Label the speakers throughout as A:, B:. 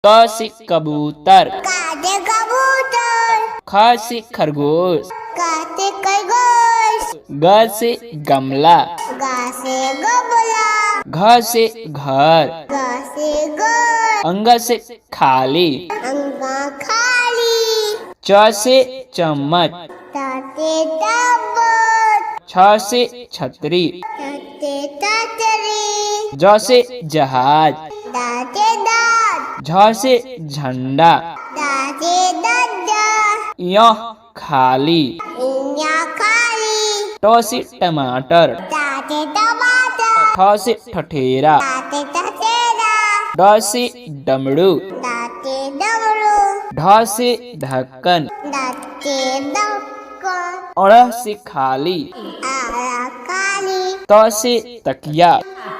A: क से कबूतर,
B: काते कबूतर,
A: ख से खरगोश,
B: काते खरगोश,
A: ग से गमला,
B: गा से गमला,
A: घ से घर,
B: गा से घर,
A: अंग से खाली,
B: अंगा खाली,
A: च से चम्मच,
B: ताते ताबत,
A: छ से छतरी,
B: ताते तातरी,
A: ज से जहाज,
B: दाते दात,
A: झ से झंडा,
B: दाते दादा,
A: य खाली,
B: इन्या खाली,
A: ट से टमाटर,
B: ताते टमाटर,
A: ठ से ठठेरा,
B: ताते तसेरा,
A: ड से डमरू,
B: दाते डमरू,
A: ढ से ढक्कन,
B: दाते दक्कन,
A: अड़ से खाली,
B: आरा काली,
A: त से तकिया,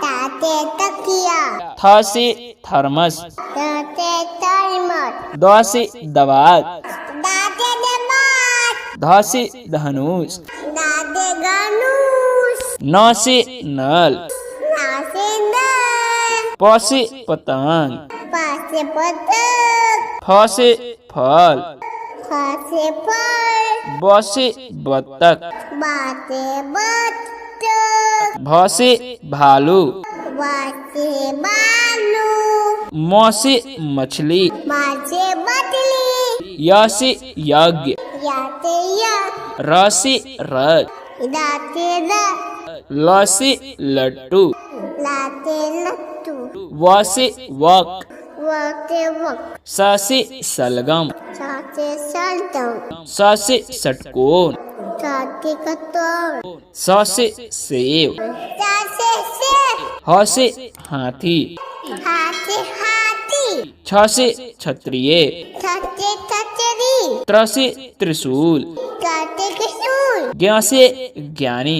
B: ताते तकिया,
A: थ से थर्मस,
B: ताते थर्मस,
A: द से दवात,
B: दाते दमात,
A: ध से धनुष,
B: दाते गनुष,
A: न से नल,
B: नासे नल,
A: प से पतंग,
B: पासे पतंग,
A: फ से फल,
B: फासे फल,
A: ब से बत्तख,
B: बाते बत्तख,
A: भ से भालू,
B: बाते बालू,
A: म से मछली,
B: मासे मछली,
A: य से यज्ञ,
B: याते या,
A: र से रथ,
B: दाते रथ,
A: ल से लट्टू,
B: लाते लट्टू,
A: व से वक,
B: वाते वक,
A: स से सलगम,
B: साते सल्तम,
A: स से षटकोण,
B: साते कतौर,
A: स से सेव,
B: साते सेब,
A: ह से हाथी,
B: हाथे हाथी,
A: छ से क्षत्रिय,
B: छते छतरी,
A: त्र से त्रिशूल,
B: काते किशूल,
A: ज्ञ से ज्ञानी,